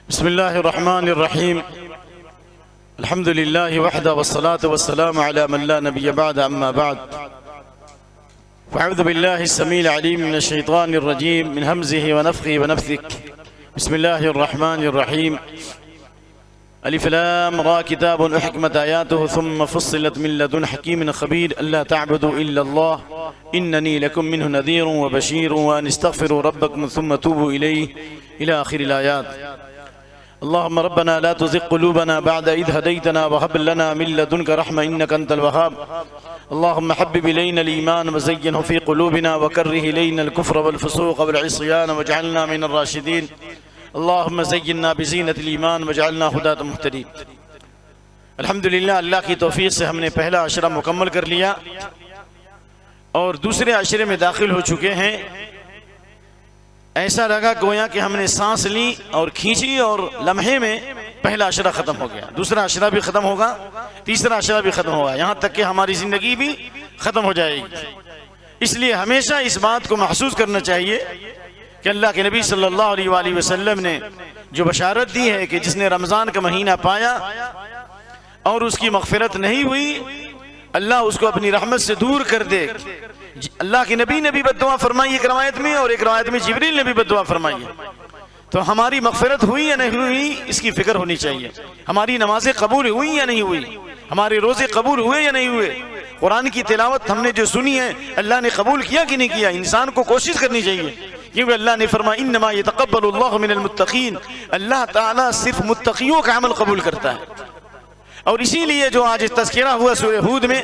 बिस्मिल्लाहिर्रहमानिर्रहीम अल्हम्दुलिल्लाहि वहदा वस्सलातु वस्सलामु अला मन ला नबिय्य बअद अम्मा बअद फ़अऊज़ु बिल्लाहि स्समीइल अलीम मिनश शैतानिर रजीम मिन हमज़िहि व नफ़्ख़िहि व नफ़्थिहि बिस्मिल्लाहिर्रहमानिर्रहीम अलिफ लाम रा किताबुन उहकिमत आयातुहु सुम्मा फुस्सिलत मिन लदुन हकीमिन ख़बीर अल्ला तअबुदू इल्लल्लाह इन्ननी लकुम मिन्हु नज़ीरुन व बशीरुन व अन इस्तग़फ़िरू रब्बकुम सुम्मा तूबू इलैहि इला आखिरिल आयात। अल्लाहुम्मा रब्बना ला तुज़िग़ क़ुलूबना बअद इज़ हदैतना व हब लना मिन लदुनका रहमा इन्नका अंतल वहाब। अल्लाहुम्मा हब्बिब इलैना अल-ईमान व ज़य्यिनहु फ़ी क़ुलूबिना व कर्रिह इलैना अल-कुफ़्र वल-फ़ुसूक़ वल-इस्यान वजअलना मिनर राशिदीन। अल्लाहुम्मा ज़य्यिन्ना बिज़ीनतिल ईमान वजअलना हुदातन मुहतदीन। अल्हम्दुलिल्लाह, अल्लाह की तौफ़ीक़ से हमने पहला अशरा मुकम्मल कर लिया और दूसरे अशरे में दाखिल हो चुके हैं। ऐसा लगा गोया कि हमने सांस ली और खींची और लम्हे में पहला अशरा ख़त्म हो गया, दूसरा अशरा भी ख़त्म होगा, तीसरा अशरा भी ख़त्म होगा, यहाँ तक कि हमारी ज़िंदगी भी ख़त्म हो जाएगी। इसलिए हमेशा इस बात को महसूस करना चाहिए कि अल्लाह के नबी सल्लल्लाहु अलैहि वसल्लम ने जो बशारत दी है कि जिसने रमज़ान का महीना पाया और उसकी मग़फ़िरत नहीं हुई, अल्लाह उसको अपनी रहमत से दूर कर दे। अल्लाह के नबी ने भी बद्दुआ फरमाई एक रवायत में, और एक रवायत में जिब्रील ने भी बद्दुआ फरमाई है। तो हमारी मग़फ़िरत हुई या नहीं हुई इसकी फ़िक्र होनी चाहिए। हमारी नमाज़ें कबूल हुई या नहीं हुई, हमारे रोज़े कबूल हुए या नहीं हुए, कुरान की तिलावत हमने जो सुनी है अल्लाह ने कबूल किया कि नहीं किया। इंसान को कोशिश करनी चाहिए, क्योंकि अल्लाह ने फरमाया इन्नमा यतक़ब्बलुल्लाहु मिनल मुत्तक़ीन, अल्लाह ताला सिर्फ मुत्तक़ियों का अमल कबूल करता है। और इसीलिए जो आज तज़किरा हुआ सूरह हूद में,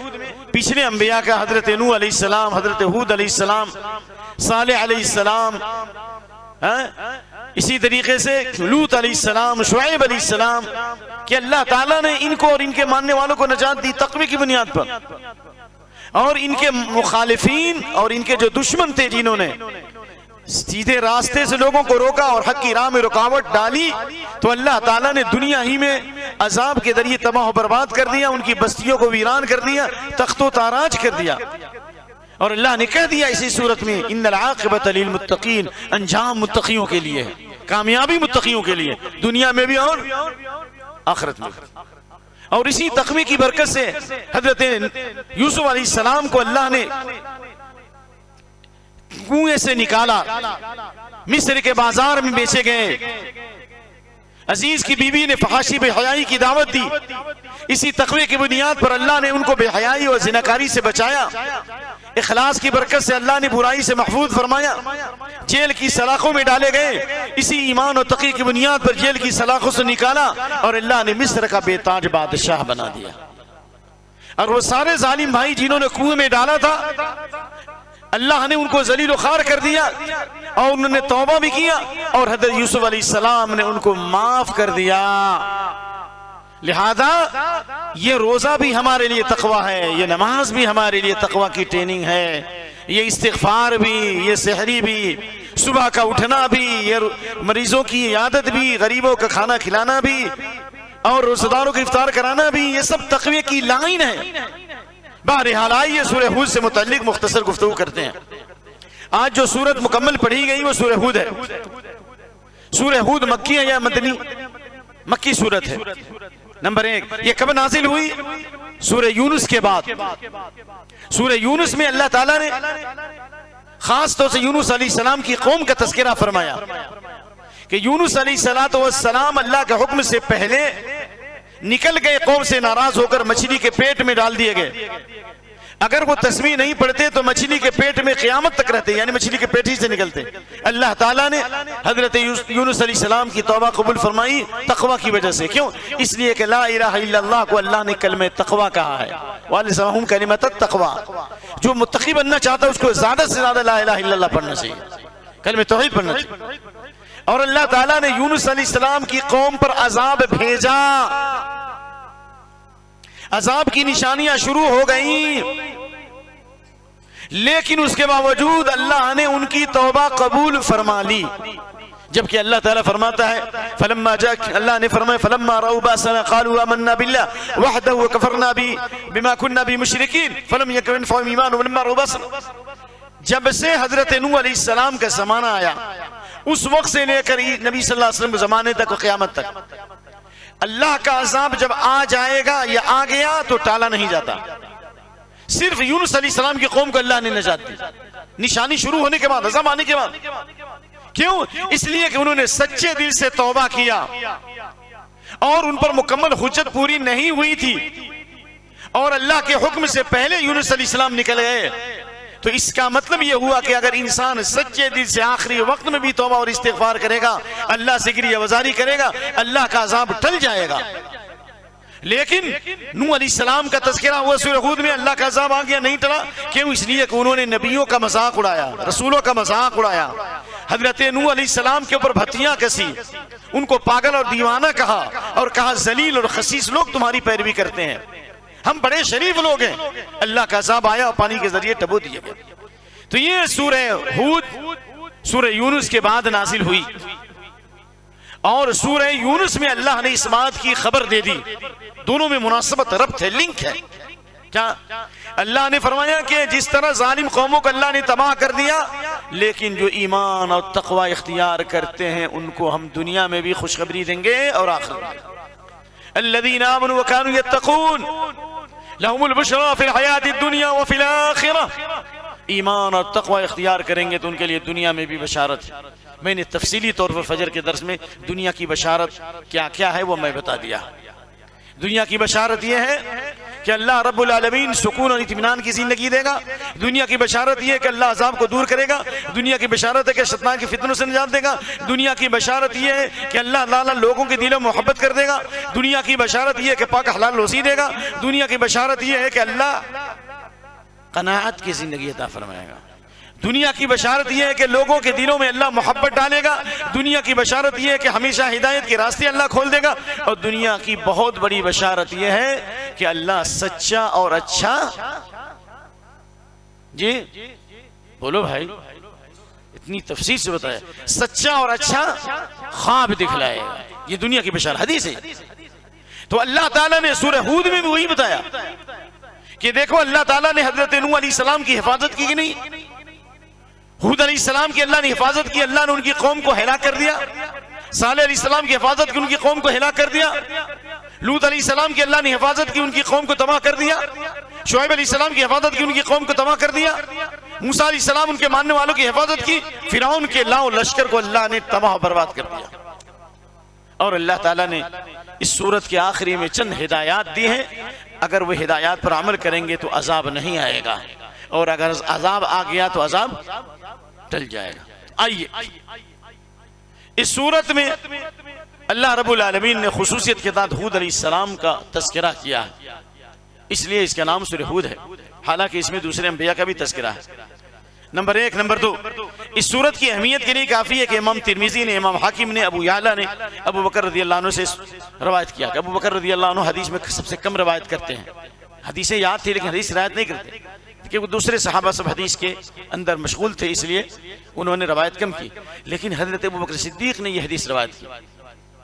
पिछले अंबिया का, हज़रत नूह अलैहिस्सलाम, हज़रत हूद अलैहिस्सलाम, सालेह अलैहिस्सलाम, इसी तरीके से लूत अलैहिस्सलाम, शुएब अलैहिस्सलाम, कि अल्लाह ताला ने इनको और इनके मानने वालों को नजात दी तक़वी की बुनियाद पर, और इनके मुखालिफीन और इनके जो दुश्मन थे जिन्होंने सीधे रास्ते से लोगों को रोका और हक की राह में रुकावट डाली, तो अल्लाह ताला ने दुनिया ही में अजाब के जरिए तबाह बर्बाद कर दिया, उनकी बस्तियों को वीरान कर दिया, तख्तो ताराज कर दिया। और अल्लाह ने कह दिया इसी सूरत में इन्नल आक़िबत लिल मुत्तक़ीन, अंजाम मुत्तक़ियों के लिए है, कामयाबी मुत्तक़ियों के लिए, दुनिया में भी और आखिरत में। और इसी तक़वी की बरकत से हज़रत यूसुफ अलैहिस्सलाम को अल्लाह ने कुएं से निकाला, मिस्र के बाजार में बेचे गए। अजीज की बीवी ने फहाशी बेहयाई की दावत दी, इसी तक़वे की बुनियाद पर अल्लाह ने उनको बेहयाई और ज़िनाकारी से बचाया। इखलास की बरकत से अल्लाह ने बुराई से महफूज फरमाया। जेल की सलाखों में डाले गए, इसी ईमान और तक़ी की बुनियाद पर जेल की सलाखों से निकाला और अल्लाह ने मिस्र का बेताज बादशाह बना दिया। और वो सारे जालिम भाई जिन्होंने कुएं में डाला था, अल्लाह ने उनको जलील खार कर दिया और उन्होंने तौबा भी किया और हज़रत यूसुफ अलैहिस्सलाम ने उनको माफ कर दिया। लिहाजा ये रोज़ा भी हमारे लिए तक़वा है, ये नमाज भी हमारे लिए तक़वा की ट्रेनिंग है, ये इस्तिग़फ़ार भी, ये सहरी भी, सुबह का उठना भी, ये मरीजों की इयादत भी, गरीबों का खाना खिलाना भी और रोज़ेदारों को इफ्तार कराना भी, ये सब तक़वे की लाइन है। बहरहाल आइए सूरह हूद से मुतल्लिक मुख्तसर गुफ्तगू करते हैं। आज जो सूरत मुकम्मल पढ़ी गई वो सूरह हूद है। सूरह हूद मक्की है या मदनी? मक्की सूरत है। नंबर 1, ये कब नाजिल हुई? सूरह यूनुस के बाद। सूरह यूनुस में अल्लाह ताला ने खास तौर से यूनुस अलैहिस्सलाम की कौम का तज़किरा फरमाया कि यूनुस अलैहिस्सलाम अल्लाह के हुक्म से पहले निकल गए, कौम से नाराज होकर मछली के पेट में डाल दिए गए। अगर वो तस्बीह नहीं पढ़ते तो मछली के पेट में क़यामत तक रहते, यानी मछली के पेट ही से निकलते। अल्लाह ताला ने हज़रत यूनुस अलैहिस्सलाम की तौबा कबूल फरमाई तक़वा की वजह से। क्यों? इसलिए कि ला इलाहा इल्लल्लाह को अल्लाह ने कलमे तक़वा कहा है, वअलज़महुम कलिमतत तक़वा। जो मुत्तक़ी बनना चाहता है उसको ज़्यादा से ज़्यादा ला इलाहा इल्लल्लाह पढ़ना चाहिए, कलमे तौहीद पढ़ना चाहिए। और अल्लाह ताला ने यूनुस अलैहिस्सलाम की कौम पर अजाब भेजा, अजाब की निशानियां शुरू हो गई, लेकिन उसके बावजूद अल्लाह ने उनकी तौबा कबूल फरमा ली। जबकि अल्लाह ताला फरमाता है फलम्मा जा, अल्लाह ने फरमाया फलम्मा रअू बअसना क़ालू आमन्ना बिल्लाह वहदहु व कफ़रना बिमा कुन्ना बिमुशरिकीन फलम यकुन यनफ़अहुम ईमानुहुम फलम्मा रअू बअसना। जब से हज़रत नूह अलैहिस्सलाम का ज़माना आया उस वक्त से लेकर नबी सल्लल्लाहु अलैहि वसल्लम के ज़माने तक, क़यामत तक, अल्लाह का अज़ाब जब आ जाएगा या आ गया तो टाला नहीं जाता। सिर्फ यूनुस अलैहिस्सलाम की कौम को अल्लाह ने निजात दी, निशानी शुरू होने के बाद, अज़ाब आने के बाद। क्यों? इसलिए कि उन्होंने सच्चे दिल से तौबा किया और उन पर मुकम्मल हुज्जत पूरी नहीं हुई थी और अल्लाह के हुक्म से पहले यूनुस अलैहिस्सलाम निकल गए। तो इसका मतलब यह हुआ कि अगर इंसान सच्चे दिल से आखिरी वक्त में भी तौबा और इस्तिग़फ़ार करेगा, अल्लाह से गिरियावज़ारी करेगा, अल्लाह का अज़ाब टल जाएगा। लेकिन नूह अलैहिस्सलाम का तज़किरा हुआ सूरह हूद में, अल्लाह का अज़ाब आ गया, नहीं टला। क्यों? इसलिए कि उन्होंने नबियों का मजाक उड़ाया, रसूलों का मजाक उड़ाया। हज़रत नूह अलैहिस्सलाम के ऊपर भत्तियां कसी, उनको पागल और दीवाना कहा और कहा जलील और खसीस लोग तुम्हारी पैरवी करते हैं, हम बड़े शरीफ लोग हैं। अल्लाह का अज़ाब आया और पानी के जरिए टबो दिए गए। तो ये सूरह हूद सूरह यूनुस के बाद नाजिल हुई और सूरह यूनुस में अल्लाह ने इस बात की खबर दे दी। दोनों में मुनासबत, रब्त है, लिंक है। क्या? अल्लाह ने फरमाया कि जिस तरह जालिम कौमों को अल्लाह ने तबाह कर दिया, लेकिन जो ईमान और तक़वा इख्तियार करते हैं उनको हम दुनिया में भी खुशखबरी देंगे और आखिरत में। अल्लज़ीना आमनू व कानू यत्तक़ून लहुमुल बुशरा फिल हयातिद दुनिया व फिल आखिरह। ईमान और तक़वा इख्तियार करेंगे तो उनके लिए दुनिया में भी बशारत है। मैंने तफसीली तौर पर फजर के दर्स में दुनिया की बशारत क्या क्या है वो मैं बता दिया। दुनिया की बशारत यह है कि अल्लाह रब्बुल आलमीन सुकून और इत्मीनान की ज़िंदगी देगा। दुनिया की बशारत यह है कि अल्लाह अज़ाब को दूर करेगा। दुनिया की बशारत है कि शैतान के फितनों से निजात देगा। दुनिया की बशारत यह है कि अल्लाह ताला लोगों के दिलों में मोहब्बत कर देगा। दुनिया की बशारत यह है कि पाक हलाल रोज़ी देगा। दुनिया की बशारत यह है कि अल्लाह क़नाअत की ज़िंदगी अता फरमाएगा। दुनिया की बशारत यह है कि लोगों के दिलों में अल्लाह मोहब्बत डालेगा। दुनिया की बशारत यह है कि हमेशा हिदायत के रास्ते अल्लाह खोल देगा। और दुनिया की बहुत बड़ी बशारत यह है कि अल्लाह सच्चा और अच्छा, जी बोलो भाई, इतनी तफसील से बताया, सच्चा और अच्छा ख्वाब दिखलाएगा। ये दुनिया की बशारत हदीस है। तो अल्लाह ताला ने सूरह हूद में भी वही बताया कि देखो अल्लाह ताला ने हजरत नूह अलैहिस्सलाम की हिफाजत की कि नहीं। हूद अलैहिस्सलाम की अल्लाह ने हिफाजत की, अल्लाह ने उनकी कौम को हिलाक कर दिया। सालेह अलैहिस्सलाम की हिफाजत की, उनकी कौम को हिलाक कर दिया। लूत अलैहिस्सलाम की अल्लाह ने हिफाजत की, उनकी कौम को तबाह कर दिया। शुएब अलैहिस्सलाम की हिफाजत की, उनकी कौम को तबाह कर दिया। मूसा अलैहिस्सलाम उनके मानने वालों की हिफाजत की। फिरौन के लाओ लश्कर को अल्लाह ने तबाह बर्बाद कर दिया। और अल्लाह ताला ने इस सूरत के आखिरी में चंद हिदायत दी हैं। अगर वह हिदायत पर अमल करेंगे तो अजाब नहीं आएगा, और अगर अजाब आ गया तो अजाब टल जाएगा। आइए, इस सूरत में अल्लाह रब्बुल आलमीन ने खुसूसियत के साथ हूद अलैहिस्सलाम का तज़किरा किया है, इसलिए इसका नाम सूरह हूद है। हालांकि इसमें दूसरे अंबिया का भी तज़किरा है। नंबर 1। नंबर 2, इस सूरत की अहमियत के लिए काफ़ी है कि इमाम तिरमिज़ी ने, इमाम हाकिम ने, अबू याला ने अबू बकर रज़ियल्लाहु अन्हु से रवायत किया कि अबू बकर रज़ियल्लाहु अन्हु हदीस में सबसे कम रवायत करते हैं। हदीसें याद थी लेकिन हदीस रवायत नहीं करते, क्योंकि दूसरे सहाबा सब हदीस के अंदर मशगूल थे, इसलिए उन्होंने रवायत कम की। लेकिन हज़रत अबू बकर सिद्दीक़ ने यह हदीस रवायत की।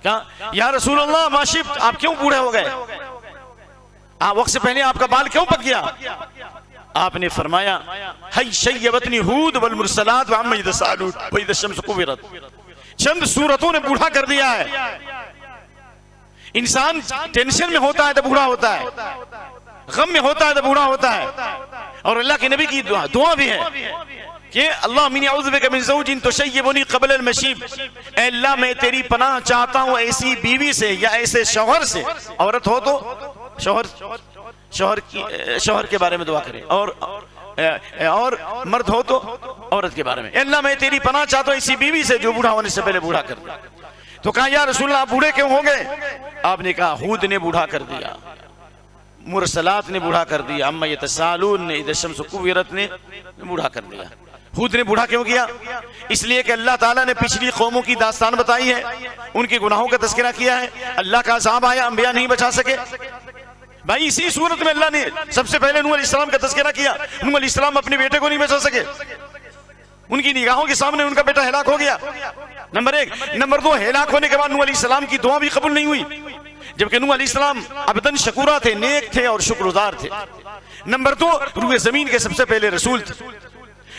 क्या या रसूल अल्लाह मा शिब्त, आप क्यों बूढ़े हो गए? वक्त से पहले आपका बाल क्यों पक गया? आपने फरमाया हई शय्यबतनी हूद वल मुरसलात व अम्मा यतसालून व इज़ा शम्स कुविरत। चंद सूरतों ने बूढ़ा कर दिया है। इंसान टेंशन में होता है तो बूढ़ा होता है, गम में होता है तो बूढ़ा होता है। और अल्लाह के नबी की दुआ भी है कि अल्लाह मिनी औज़ु बिका मिन ज़ौजिन तुशय्यिबुनी क़ब्ल अल-मशीब, ऐ अल्लाह मैं तेरी पनाह चाहता हूँ ऐसी बीवी से या ऐसे शौहर से, औरत हो तो शौहर के बारे में दुआ करें, और मर्द हो तो औरत के बारे में। अल्लाह मैं तेरी पनाह चाहता हूँ ऐसी बीवी से जो बूढ़ा होने से पहले बूढ़ा कर दे। तो कहा या रसूलल्लाह आप बूढ़े क्यों हो गए? आपने कहा हूद ने बूढ़ा कर दिया, मुरसलात ने बूढ़ा कर दिया, अम्मा यतसालून ने, इज़ा शम्स कुविरत ने बूढ़ा कर दिया। हूद ने बूढ़ा क्यों किया? इसलिए कि अल्लाह ताला ने पिछली कौमों की दास्तान बताई है, उनके गुनाहों का तज़किरा किया है। अल्लाह का अज़ाब आया, अंबिया नहीं बचा सके। भाई इसी सूरत में अल्लाह ने सबसे पहले नूह अलैहिस्सलाम का तज़किरा किया। नूह अलैहिस्सलाम अपने बेटे को नहीं बचा सके, उनकी निगाहों के सामने उनका बेटा हिलाक हो गया। नंबर 1। नंबर 2, हिलाक होने के बाद नूह अलैहिस्सलाम की दुआ भी कबूल नहीं हुई, जबकि नूह अलैहिस्सलाम अबदन शकूरा थे, नेक थे और शुक्रगुजार थे। नंबर 2, रूए ज़मीन के सबसे पहले रसूल थे।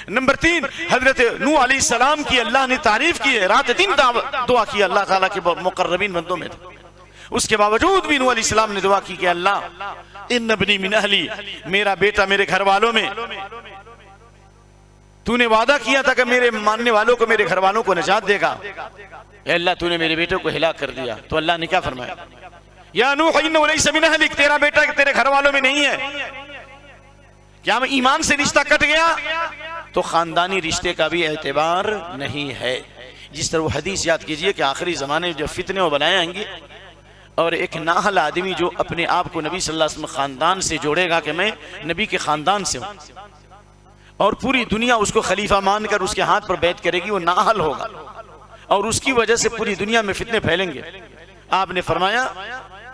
नंबर 3, हजरत नूह अलैहिस्सलाम की अल्लाह ने तारीफ की है, रात दिन दुआ की अल्लाह ताला के मुकर्रबीन बंदों में थे। उसके बावजूद भी नूह अलैहिस्सलाम ने दुआ की कि अल्लाह इन्न इब्नी मिन अहली, मेरा बेटा मेरे घर वालों में, तूने वादा किया था कि मेरे मानने वालों को, मेरे घर वालों को निजात देगा, अल्लाह तूने मेरे बेटे को हिलाक कर दिया। तो अल्लाह ने क्या फरमाया, या नूह इन्नहु लैसा मिन अहलिक, तेरा बेटा तेरे घर वालों में नहीं है। क्या में ईमान से रिश्ता कट गया तो खानदानी रिश्ते का भी एतबार नहीं है। जिस तरह वो हदीस याद कीजिए कि आखिरी ज़माने में जब फितने बनाए आएंगे और एक नाहल आदमी जो अपने आप को नबी सल्लल्लाहु अलैहि वसल्लम खानदान से जोड़ेगा कि मैं नबी के खानदान से हूँ, और पूरी दुनिया उसको खलीफा मानकर उसके हाथ पर बैत करेगी, वो नाहल होगा और उसकी वजह से पूरी दुनिया में फितने फैलेंगे। आपने फरमाया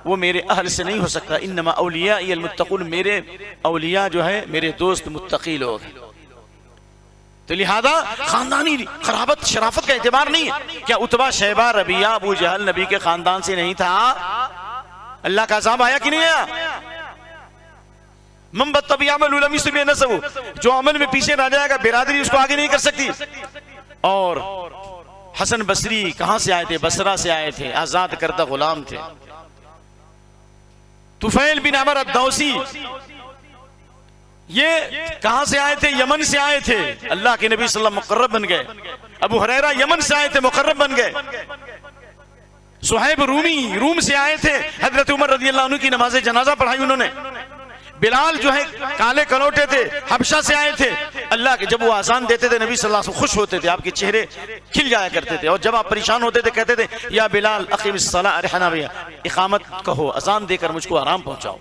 वो मेरे अहल से नहीं हो सकता। इन्नमा औलिया अल मुत्तक़ून, मेरे औलिया जो है मेरे दोस्त मुत्तक़ी लोग हैं। तो लिहाजा खानदानी खराबत शराफत का एतबार नहीं है। क्या उतबा शैबा रबिया अबू जहल नबी के खानदान से नहीं था? अल्लाह का अज़ाब आया कि नहीं आया? जो अमल में पीछे रह जाएगा बिरादरी उसको आगे नहीं कर सकती। और हसन बसरी कहां से आए थे? बसरा से आए थे, आजाद करदा गुलाम थे। तुफैल बिन अमर अद्दौसी ये कहां से आए थे? यमन से आए थे, अल्लाह के नबी सल्लल्लाहु अलैहि वसल्लम मुकर्रब बन गए। अबू हुरैरा यमन से आए थे, मुकर्रब बन गए। सुहैब रूमी रूम से आए थे, हजरत उमर रज़ियल्लाहु अन्हु की नमाज़े जनाजा पढ़ाई उन्होंने। बिलाल जो है काले कलौटे थे, हबशा से आए थे। अल्लाह के जब वो आजान देते थे नबी सल्लल्लाहु अलैहि वसल्लम खुश होते थे, आपके चेहरे खिल जाया करते थे। और जब आप परेशान होते थे कहते थे या बिलाल अक़ीमिस्सलाह अरहना भैया, इकामत कहो, अजान देकर मुझको आराम पहुंचाओ।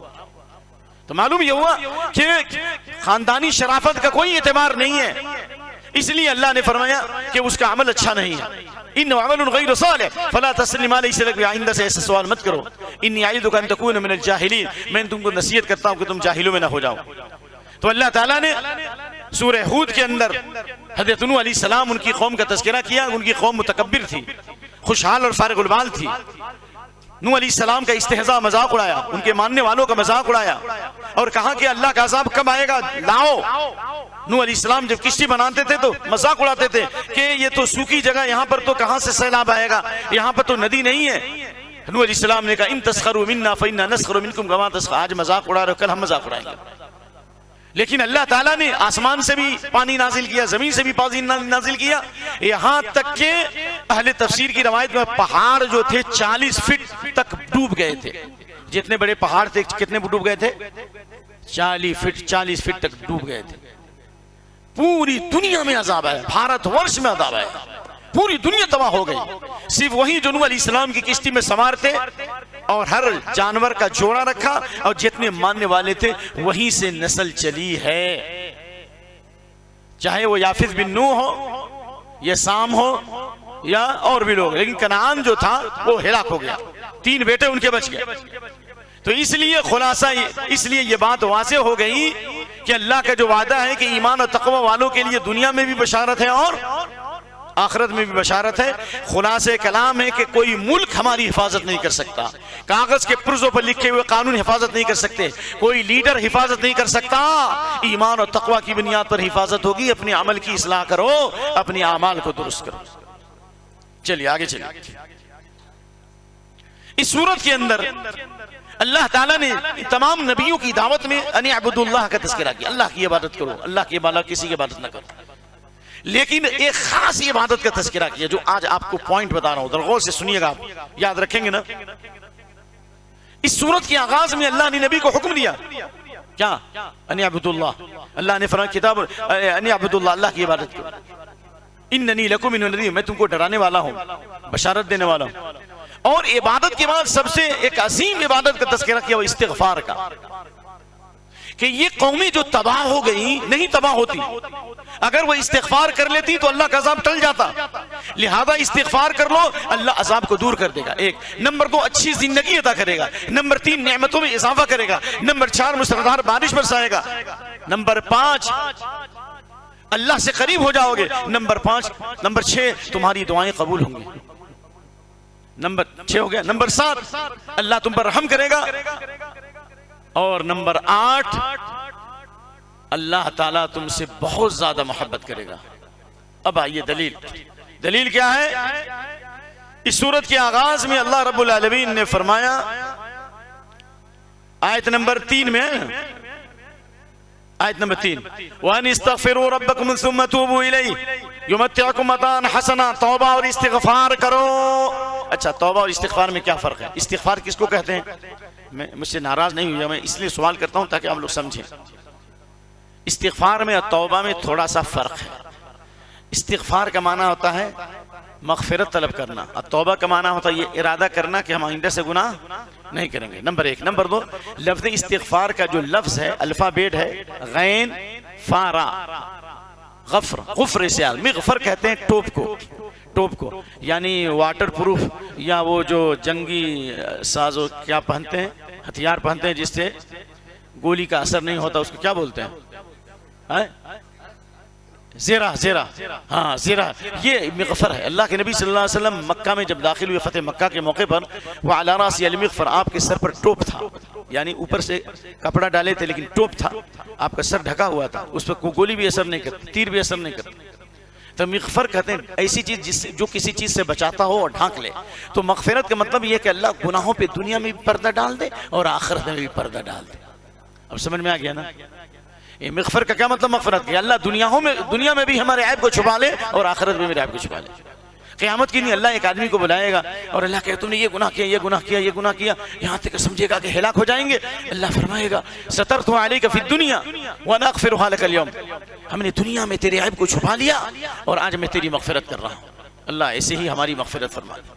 तो मालूम ये हुआ कि खानदानी शराफत का कोई एतबार नहीं है। इसलिए अल्लाह ने फरमाया कि उसका अमल अच्छा नहीं है। इन अमल गैर सालिह फला तस्लिम अलैहि लक, आइंदा से ऐसा सवाल मत करो। इन्नी अईदुका अन तकून मिनल जाहिलीन, मैं तुमको नसीहत करता हूं कि तुम जाहिलों में ना हो जाओ। तो अल्लाह ताला ने सूरह हूद के अंदर हजरत नूह अलैहिस्सलाम उनकी कौम का तज़किरा किया। उनकी कौम मुतकब्बिर थी, खुशहाल और फारिगुल बाल थी। नूह अलैहिस्सलाम का इस्तेहज़ा मजाक उड़ाया, उनके मानने वालों का मजाक उड़ाया और कहा कि अल्लाह का अज़ाब कब आएगा, लाओ। नूह अलैहिस्सलाम जब किश्ती बनाते थे तो मजाक उड़ाते थे कि ये तो सूखी जगह, यहाँ पर तो कहाँ से सैलाब आएगा, यहाँ पर तो नदी नहीं है। नूह अलैहिस्सलाम ने कहा इन तस्खरू मिन्ना फइन्ना नस्खरू मिनकुम कमा तस्खरू, आज मजाक उड़ा रहे हो, कल हम मजाक उड़ाएंगे। लेकिन अल्लाह ताला ने आसमान से भी पानी नाजिल किया, जमीन से भी पानी नाजिल किया, यहाँ तक के अहले तफसीर की रवायत में पहाड़ जो थे 40 फीट तक डूब गए थे। जितने बड़े पहाड़ थे कितने डूब गए थे? 40 फीट तक डूब गए थे। पूरी दुनिया में अजाब है, भारतवर्ष में अजाब है, पूरी दुनिया तबाह हो गई। सिर्फ वही जो नूह अलैहिस्सलाम की किश्ती में सवार थे और हर जानवर का जोड़ा रखा और जितने मानने वाले थे वहीं से नस्ल चली है। चाहे वो याफिस बिन नूह हो या साम हो या और भी लोग, लेकिन कनान जो था वो हिलाक हो गया, 3 बेटे उनके बच गए। तो इसलिए खुलासा, इसलिए ये बात वाज़ेह हो गई कि अल्लाह का जो वादा है कि ईमान और तक़वा वालों के लिए दुनिया में भी बशारत है और आखिरत में भी बशारत है। खुलासे कलाम है कि कोई मुल्क हमारी हिफाजत नहीं कर सकता, कागज के पुर्जों पर लिखे हुए कानून हिफाजत नहीं कर सकते, कोई लीडर हिफाजत नहीं कर सकता। ईमान और तक़वा की बुनियाद पर हिफाजत होगी। अपने अमल की इस्लाह करो, अपने अमाल को दुरुस्त करो। चलिए आगे चलिए। इस सूरत के अंदर अल्लाह ताला ने तमाम नबियों की दावत में अन अब्दुल्लाह का तज़किरा किया। अल्लाह की इबादत करो, अल्लाह की इबादत, किसी की इबादत न करो। लेकिन एक खास इबादत का तज़किरा किया जो आज आपको पॉइंट बता रहा हूं, गौर से सुनिएगा, आप याद रखेंगे ना। इस सूरत के आगाज में अल्लाह ने नबी को हुक्म दिया क्या? अन अब्दुल्लाह। अल्लाह ने फरमाया किताब अन अब्दुल्लाह, अल्लाह की इबादत करो। इन्ननी लकुम मिन नज़ीर, मैं तुमको डराने वाला हूं, बशारत देने वाला हूं। और इबादत के बाद सबसे एक अजीम इबादत का तज़किरा किया वो इस्तिग़फ़ार का, कि ये कौमें जो तबाह हो गई नहीं तबाह होती, अगर वो इस्तिग़फ़ार कर लेती तो अल्लाह का अज़ाब टल जाता। लिहाजा इस्तिग़फ़ार कर लो, अल्लाह अज़ाब को दूर कर देगा। 1 नंबर 2 अच्छी जिंदगी अता करेगा। नंबर 3 नेमतों में इजाफा करेगा। नंबर 4 मुसलधार बारिश बरसाएगा। नंबर 5 अल्लाह से करीब हो जाओगे। नंबर 6 तुम्हारी दुआएं कबूल होंगी। नंबर 6 हो गया। नंबर 7 अल्लाह तुम पर रहम करेगा। और नंबर 8 अल्लाह ताला तुमसे बहुत ज्यादा मोहब्बत करेगा। अब आइए दलील क्या है? इस सूरत के आगाज में अल्लाह रब्बुल आलमीन ने फरमाया, आयत नंबर 3 में, आयत नंबर 3, वअन इस्तगफिरू रब्बकुम सुम्मा तूबू इलैहि युमत्तिउकुम मताअन हसना, तौबा और इस्तिगफार करो। अच्छा, तौबा और इस्तिगफार में क्या फर्क है? इस्तिगफार किसको कहते हैं? मैं मुझसे नाराज नहीं हुई, मैं इसलिए सवाल करता हूं ताकि आप लोग समझें। इस्तिगफार में और तौबा में थोड़ा सा फर्क है। इस्तिगफार का माना होता है मगफिरत तलब करना, और तौबा का माना होता है ये इरादा करना कि हम आइंदा से गुनाह नहीं करेंगे। नंबर 1। नंबर 2, लफ्ज़ इस्तिगफार का जो लफ्ज़ है, अल्फ़ाबेट है गैन फारा, गफ्र, गुफ्र से मिगफर कहते हैं टोप को, यानी वाटर प्रूफ, या वो जो जंगी साजो क्या पहनते हैं, हथियार पहनते हैं जिससे गोली का असर नहीं होता, उसको क्या बोलते हैं? ज़ेरा। हाँ, ज़ेरा, ये मिगफर है। अल्लाह के नबी सल्लल्लाहु अलैहि वसल्लम मक्का में जब दाखिल हुए फतेह मक्का के मौके पर, वह अला रासी अल मिगफर, आपके सर पर टोप था, यानी ऊपर से कपड़ा डाले थे लेकिन टोप था, आपका सर ढका हुआ था, उस पर गोली भी असर नहीं करती, तीर भी असर नहीं करती। तो मिगफर कहते हैं ऐसी चीज जिससे जो किसी चीज से बचाता हो और ढांक ले। तो मगफिरत का मतलब यह कि अल्लाह गुनाहों पे दुनिया में भी पर्दा डाल दे और आखिरत में भी पर्दा डाल दे। अब समझ में आ गया ना? ये मिगफर का क्या मतलब? मगफिरत कि अल्लाह दुनिया में भी हमारे ऐब को छुपा ले और आखिरत में मेरे ऐब को छुपा ले। क़यामत के दिन अल्लाह एक आदमी को बुलाएगा और अल्लाह कहे तुमने ये गुनाह किया, ये गुनाह किया, ये गुनाह किया, यहाँ तक समझेगा कि हिलाक हो जाएंगे। अल्लाह फरमाएगा सतरतु अलैका फिद दुनिया व अना अग़फ़िरुहा लकल यौम, हमने दुनिया में तेरे ऐब को छुपा लिया और आज मैं तेरी मग़फ़िरत कर रहा हूँ। अल्लाह ऐसे ही हमारी मग़फ़िरत फरमा दे।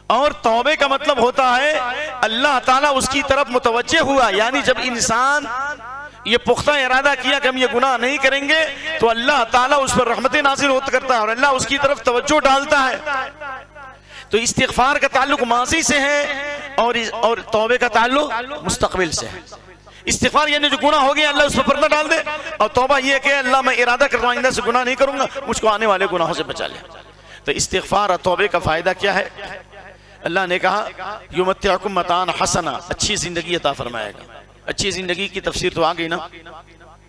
और तौबे का मतलब होता है अल्लाह ताला उसकी तरफ मुतवज्जे हुआ, यानी जब इंसान ये पुख्ता इरादा किया कि हम ये गुनाह नहीं करेंगे तो अल्लाह ताला उस पर रहमतें नाज़िल होता करता है और अल्लाह उसकी तरफ तवज्जो डालता है। तो इस्तिग़फ़ार का ताल्लुक माज़ी से है और तौबे का ताल्लुक मुस्तक़बिल से है। इस्तिग़फ़ार यानी जो गुनाह हो गया अल्लाह उस पर पर्दा डाल दे, और तौबा ये कि अल्लाह मैं इरादा कर रहा हूँ आइंदा से गुनाह नहीं करूँगा, मुझको आने वाले गुनाहों से बचा ले। तो इस्तिग़फ़ार और तौबे का फ़ायदा क्या है? अल्लाह ने कहा युमत्तिउकुम मताअन हसना, अच्छी ज़िंदगी अता फरमाएगा। अच्छी ज़िंदगी की तफसीर तो आ गई ना,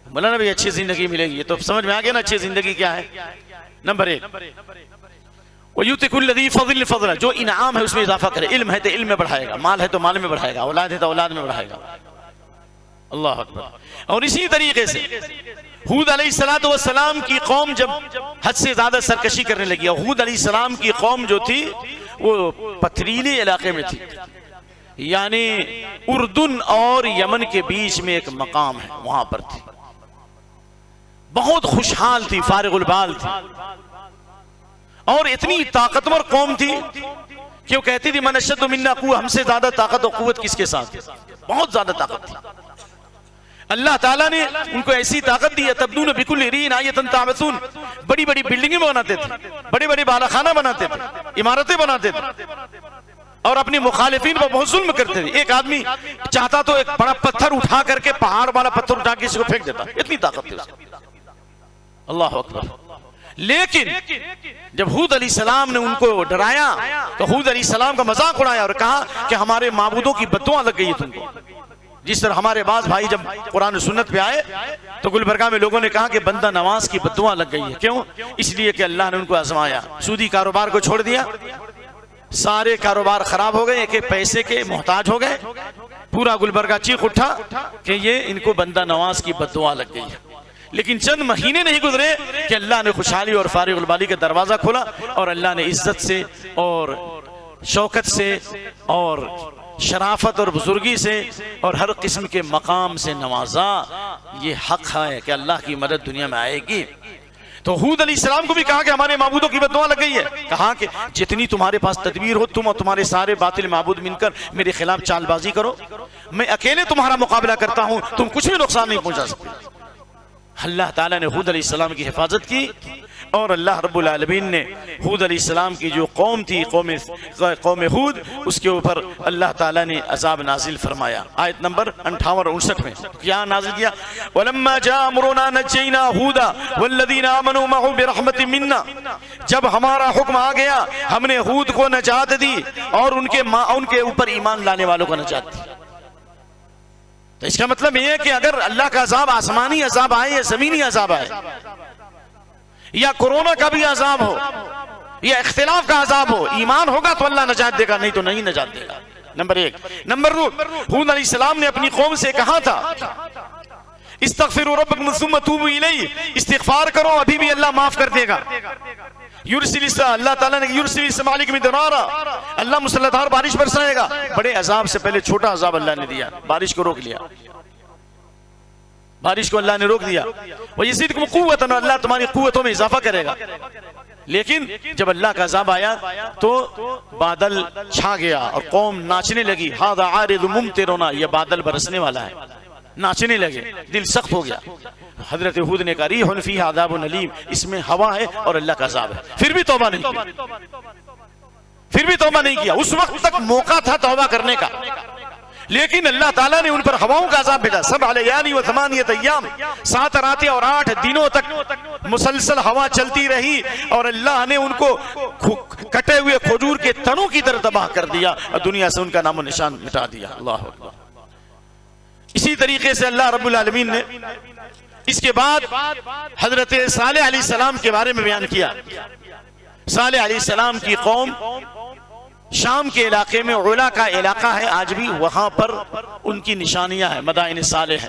बोला ना भाई अच्छी ज़िंदगी मिलेगी, ये तो समझ में आ गया ना अच्छी ज़िंदगी क्या है। नंबर 1, वयुति कुल्लि ज़ी फ़ज़लिन फ़ज़ला, जो इनाम है उसमें इजाफा करे। इल्म है तो इल्म में बढ़ाएगा, माल है तो माल में बढ़ाएगा, औलाद है तो औलाद में बढ़ाएगा। अल्लाह अकबर। और इसी तरीके से हूद अलैहिस्सलातु वस्सलाम की कौम जब हद से ज्यादा सरकशी करने लगी, और हूद अलैहिस्सलाम की कौम जो थी वो पथरीले इलाके में थी, यानी उर्दुन और यमन के बीच में एक मकाम है, वहां पर थी, बहुत खुशहाल थी, फारिगुल बाल थी, और इतनी ताकतवर कौम थी कि वो कहती थी मन अशद्दु मिन्ना कुव्वा, हमसे ज्यादा ताकत और कुव्वत किसके साथ? बहुत ज्यादा ताकत थी। अल्लाह ताला ने उनको ऐसी ताकत दी है तब्दून बिकुल्लि रिइन आयतन ताबसून, बड़ी बड़ी बिल्डिंगें बनाते थे, बड़े बड़े बालाखाना बनाते थे, इमारतें बनाते थे, और अपनी मुखालिफिन पर बहुत जुल्म करते थे। एक आदमी चाहता तो एक बड़ा पत्थर उठा करके, पहाड़ वाला पत्थर उठा के किसी को फेंक देता, इतनी ताकत थी उसकी। अल्लाह अकबर। लेकिन जब हूद अलैहिस्सलाम ने उनको डराया तो हूद अलैहिस्सलाम का मजाक उड़ाया और कहा कि हमारे माबूदों की बद्दुआ लग गई है तुमको। जिस तरह हमारे बाज भाई जब कुरान और सुन्नत पे आए तो गुलबर्गा में लोगों ने कहा कि बंदा नवाज की बद्दुआ लग गई है। क्यों? इसलिए कि अल्लाह ने उनको आजमाया, सूदी कारोबार को छोड़ दिया, सारे कारोबार खराब हो गए, एक एक पैसे के मोहताज हो गए। पूरा गुलबर्गा चीख उठा कि ये इनको बंदा नवाज की बद्दुआ लग गई है। लेकिन चंद महीने नहीं गुजरे कि अल्लाह ने खुशहाली और फारिगुल बाली का दरवाजा खोला और अल्लाह ने इज्जत से और शौकत से और शराफत और बुजुर्गी से और हर किस्म के मकाम से नवाजा। ये हक है कि अल्लाह की मदद दुनिया में आएगी। तो हूद अलैहिस्सलाम को भी कहा कि हमारे माबूदों की बद्दुआ लग गई है। कहा कि जितनी तुम्हारे पास तदबीर हो, तुम और तुम्हारे सारे बातिल माबूद मिलकर मेरे खिलाफ चालबाजी करो, मैं अकेले तुम्हारा मुकाबला करता हूं, तुम कुछ भी नुकसान नहीं पहुंचा सकते। अल्लाह ताला ने हूद अलैहिस्सलाम की हिफाजत की और अल्लाह रब्बुल आलमीन ने हूद अलैहिस्सलाम की जो कौम थी, कौम हूद, उसके ऊपर अल्लाह ताला ने अज़ाब नाजिल फरमाया। आयत नंबर 58 और 59 में क्या नाजिल किया? वलम्मा जा अमरुना नज्जैना हूदा वल्लज़ीना आमनू मअहु बिरहमतिन मिन्ना, जब हमारा हुक्म आ गया हमने हूद को नजात दी और उनके ऊपर ईमान लाने वालों को नजात दी। तो इसका मतलब यह है कि अगर अल्लाह का अजाब आसमानी अजाब आए या जमीनी अजाब आए, या कोरोना का भी अजाब हो, या इख्तिलाफ का अजाब हो, ईमान होगा तो अल्लाह नजात देगा, नहीं तो नहीं नजात देगा। नंबर एक। नंबर दो, हूद अलैहिस्सलाम ने अपनी कौम से कहा था इस्तगफिरू रब्बकुम सुम्मा तूबू इलैहि, इस्तिगफार करो अभी भी अल्लाह माफ कर देगा। अल्लाह ताला ने मिदरारा, अल्लाह मुसल्लधार बारिश बरसाएगा। बड़े अजाब से पहले छोटा अजाब अल्लाह ने दिया, बारिश को रोक लिया, बारिश को अल्लाह ने रोक दिया। वयज़िदकुम क़ुव्वतन, अल्लाह तुम्हारी क़ुव्वतों में इजाफा करेगा। लेकिन जब अल्लाह का अजाब आया तो बादल छा गया और कौम नाचने लगी, हाज़ा आरिदुम मुमतिरुना, यह बादल बरसने वाला है, नाचने लगे, दिल सख्त हो गया। हजरत हूद ने कहा रिहुन फीहा अज़ाबुन अलीम, इसमें हवा है और अल्लाह का अजाब है। फिर भी तौबा नहीं किया, फिर भी तौबा नहीं किया। उस वक्त तक मौका था तौबा करने का, लेकिन अल्लाह ताला ने उन पर हवाओं का अजाब भेजा। सब अलयाली व थमानियत अय्याम, 7 रातें और 8 दिनों तक मुसलसल हवा चलती रही और अल्लाह ने उनको कटे हुए खजूर के तनों की तरह तबाह कर दिया और दुनिया से उनका नामो निशान मिटा दिया। अल्लाह अकबर। इसी तरीके से अल्लाह रब्बुल आलमीन ने इसके बाद हजरत सालेह अलैहिस्सलाम के बारे में बयान किया। सालेह अलैहिस्सलाम की कौम शाम के इलाके में, उला का इलाका है आज भी, वहां पर उनकी निशानियां हैं, मदाइन सालेह है।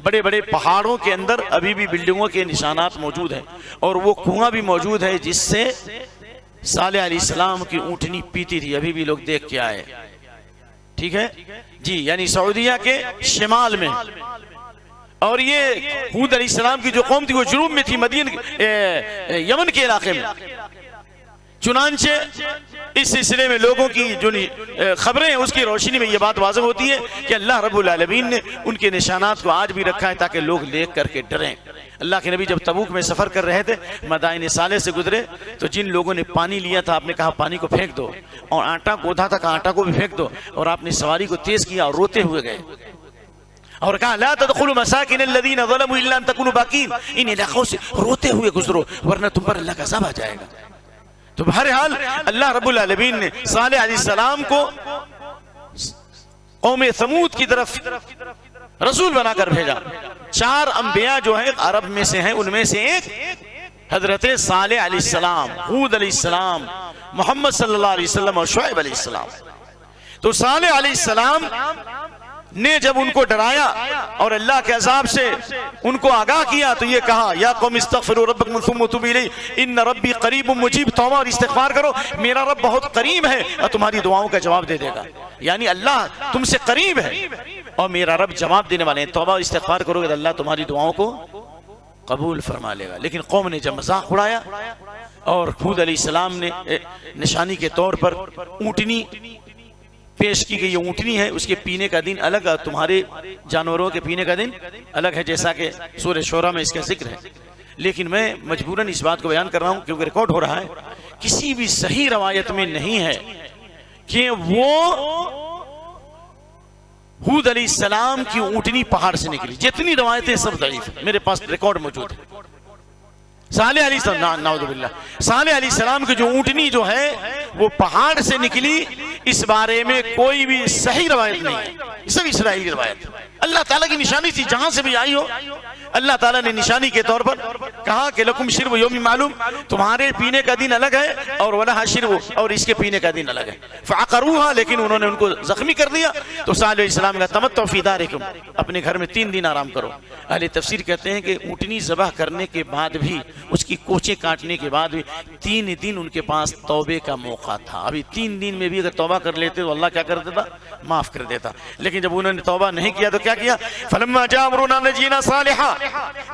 बड़े बड़े पहाड़ों के अंदर अभी भी बिल्डिंगों के निशानात मौजूद हैं और वो कुआं भी मौजूद है जिससे सालेह अलैहिस्सलाम की ऊँटनी पीती थी, अभी भी लोग देख के आए। ठीक है जी, यानी सऊदीया के शिमाल में। और ये हूद अलैहिस्सलाम की जो कौम थी वो जुनूब में थी, यमन के इलाके में। चुनांचे इस सिलसिले में लोगों की जो खबरें हैं उसकी रोशनी में ये बात वाज़ेह होती है कि अल्लाह रब्बुल आलमीन ने उनके निशानात को आज भी रखा है ताकि लोग देख करके डरें। अल्लाह के नबी जब तबूक में सफ़र कर रहे थे, मदाइन साले से गुजरे, तो जिन लोगों ने पानी लिया था आपने कहा पानी को फेंक दो, और आटा गोधा था कहा आटा को भी फेंक दो, और आपने सवारी को तेज़ किया और रोते हुए गए और कहा ला तदखुलू मसाकिन अल्लज़ीना ज़लमू इल्ला अन तकूनू बाकीन, इन इलाकों से रोते हुए गुजरो वरना तुम पर अल्लाह का अज़ाब आ जाएगा। तो बहरहाल अल्लाह रब्बुल आलमीन ने सालेह अलैहिस्सलाम को कौम समूद की तरफ रसूल बनाकर भेजा। 4 अंबिया जो है अरब में से हैं, उनमें से एक हजरत सालेह अलैहिस्सलाम, हूद अलैहिस्सलाम, मोहम्मद सल्लल्लाहु अलैहि वसल्लम और शुएब अलैहिस्सलाम। तो सालेह अलैहिस्सलाम ने जब उनको डराया और अल्लाह के अजाब से उनको आगाह किया तो ये कहा या कौम इस्तगफिरू रब्बकुम सुम्मा तूबू इलैहि इन्न रब्बी करीबुम मुजीब, तौबा और इस्तिगफार करो, मेरा रब बहुत करीब है और तुम्हारी दुआओं का जवाब दे देगा। यानी अल्लाह तुमसे करीब है और मेरा रब जवाब देने वाले हैं। तौबा और इस्तिगफार करोगे तो अल्लाह तुम्हारी दुआओं को कबूल फरमा लेगा। लेकिन कौम ने जब मजाक उड़ाया और हूद अलैहिस्सलाम ने निशानी के तौर पर ऊँटनी पेश की गई, ये ऊँटनी है, उसके पीने का दिन अलग और तुम्हारे जानवरों के पीने का दिन अलग है, जैसा कि सूरह शूरा में इसका जिक्र है। लेकिन मैं मजबूरन इस बात को बयान कर रहा हूँ क्योंकि रिकॉर्ड हो रहा है, किसी भी सही रवायत में नहीं है कि वो हूद अलैहिस्सलाम की ऊँटनी पहाड़ से निकली। जितनी रवायतें सब दईफ है, मेरे पास रिकॉर्ड मौजूद है। सालेह अलैहिस्सलाम की जो ऊँटनी जो है वो पहाड़ से निकली, इस बारे में कोई भी सही रवायत नहीं है, सब इसराइली रवायत। अल्लाह ताला की निशानी थी, जहां से भी आई हो अल्लाह ताला ने निशानी के तौर पर कहा कि लकुम शिरब यौम मालूम, तुम्हारे पीने का दिन अलग है और वलहा शिरब, और इसके पीने का दिन अलग है। फ़अक़रूहा, लेकिन उन्होंने उनको जख्मी कर दिया। तो सालेह अलैहिस्सलाम का तमत्तु फ़ी दारिकुम, अपने घर में 3 दिन आराम करो। अहले तफसीर कहते हैं कि ऊँटनी ज़बह करने के बाद भी, उसकी कोचें काटने के बाद भी 3 दिन उनके पास तौबे का मौका था। अभी 3 दिन में भी अगर तौबा कर लेते तो अल्लाह क्या कर देता, माफ़ कर देता। लेकिन जब उन्होंने तौबा नहीं किया तो क्या किया, फलम्मा जा अमरुना नजीना सालिहा,